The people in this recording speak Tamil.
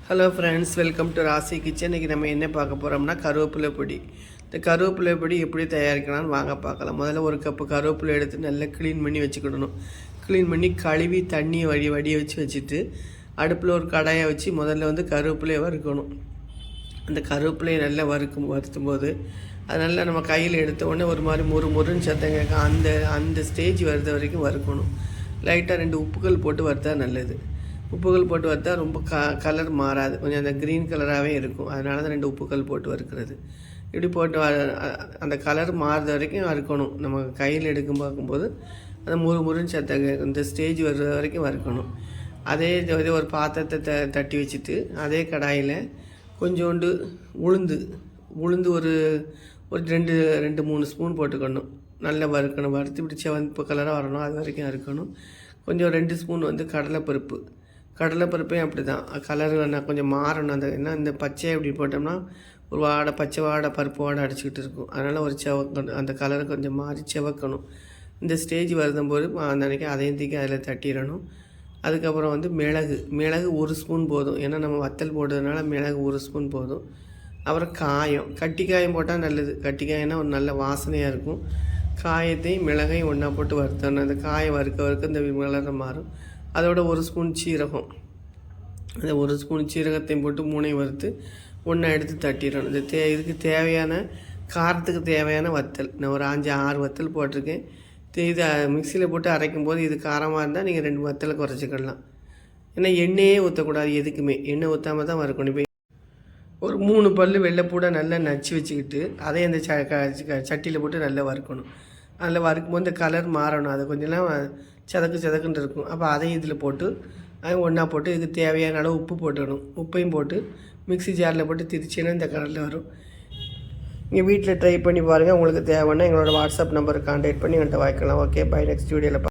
ஹலோ ஃப்ரெண்ட்ஸ், வெல்கம் டு ராசி கிச்சன். இன்றைக்கி நம்ம என்ன பார்க்க போகிறோம்னா கருவேப்பிலை பொடி. இந்த கருவேப்பிலை பொடி எப்படி தயாரிக்கலாம்னு வாங்க பார்க்கலாம். முதல்ல ஒரு கப்பு கருவேப்பிலை எடுத்து நல்லா க்ளீன் பண்ணி வச்சுக்கிடணும். க்ளீன் பண்ணி கழுவி தண்ணியை வடிய வச்சுட்டு அடுப்பில் ஒரு கடாயை வச்சு முதல்ல வந்து கருவேப்பிலையை வறுக்கணும். அந்த கருவேப்பிலையை நல்லா வறுத்தும் போது அது நல்லா நம்ம கையில் எடுத்த உடனே ஒரு மாதிரி முறுன்னு சத்தம் கேட்க அந்த ஸ்டேஜ் வருது வரைக்கும் வறுக்கணும். லைட்டாக 2 உப்புகள் போட்டு வறுத்தா நல்லது. உப்புகள் போட்டு வறுத்தா ரொம்ப கலர் மாறாது, கொஞ்சம் அந்த க்ரீன் கலராகவே இருக்கும். அதனால தான் 2 உப்புகள் போட்டு வறுக்கிறது. இப்படி போட்டு அந்த கலர் மாறுற வரைக்கும் வறுக்கணும். நம்ம கையில் பார்க்கும்போது அந்த முறுன்னு சத்த இந்த ஸ்டேஜ் வர்ற வரைக்கும் வறுக்கணும். அதே ஒரு பாத்திரத்தை தட்டி வச்சுட்டு அதே கடாயில் கொஞ்சோண்டு உளுந்து ஒரு 2-3 ஸ்பூன் போட்டுக்கணும். நல்லா வறுக்கணும். வறுத்து இப்படி சிவப்பு கலராக வரணும், அது வரைக்கும் வறுக்கணும். கொஞ்சம் 2 ஸ்பூன் வந்து கடலைப்பருப்பையும் அப்படி தான் கலர் கொஞ்சம் மாறணும். இந்த பச்சை அப்படி போட்டோம்னா ஒரு பச்சை பருப்பு வாடை அடிச்சுக்கிட்டு இருக்கும். அதனால் ஒரு அந்த கலரை கொஞ்சம் மாறி செவக்கணும். இந்த ஸ்டேஜ் வரும்போது அந்த அன்றைக்கி அதையும் தூக்கி அதில் தட்டிடணும். அதுக்கப்புறம் வந்து மிளகு 1 ஸ்பூன் போதும். ஏன்னா நம்ம வத்தல் போடுறதுனால மிளகு 1 ஸ்பூன் போதும். அப்புறம் கட்டி காயம் போட்டால் நல்லது. கட்டி காயம்னா ஒரு நல்ல வாசனையாக இருக்கும். காயத்தையும் மிளகையும் ஒன்றா போட்டு வறுத்தணும். அந்த காயம் வறுக்க இந்த மிளகு மாறும். அதோட 1 ஸ்பூன் சீரகம், அந்த 1 ஸ்பூன் சீரகத்தையும் போட்டு 3ஐயும் வறுத்து ஒன்றா எடுத்து தட்டிடணும். இதுக்கு தேவையான காரத்துக்கு தேவையான வத்தல் நான் ஒரு 5-6 வத்தல் போட்டிருக்கேன். இதை மிக்சியில் போட்டு அரைக்கும் போது இது காரமாக இருந்தால் நீங்கள் 2 வத்தலை குறைச்சிக்கிடலாம். ஏன்னா எண்ணெயே ஊற்றக்கூடாது, எதுக்குமே எண்ணெய் ஊற்றாமல் தான் வறுக்கணும். இப்போ ஒரு 3 பல் வெள்ளைப்பூடை நல்லா நச்சு வச்சுக்கிட்டு அதை அந்த சட்டியில் போட்டு நல்லா வறுக்கணும். அதில் வறுக்கும்போது இந்த கலர் மாறணும். அது கொஞ்சம்லாம் சதக்குன்னு இருக்கும். அப்போ அதையும் இதில் போட்டு ஒன்றா போட்டு இதுக்கு தேவையான அளவு உப்பு போட்டுக்கணும். உப்பையும் போட்டு மிக்ஸி ஜாரில் போட்டு திரிச்சின்னா இந்த கலரில் வரும். நீங்கள் வீட்டில் ட்ரை பண்ணி பாருங்கள். உங்களுக்கு தேவைன்னா எங்களோட வாட்ஸ்அப் நம்பருக்கு கான்டாக்ட் பண்ணி என்கிட்ட வாங்கிக்கலாம். Okay, by. நெக்ஸ்ட் வீடியோவில்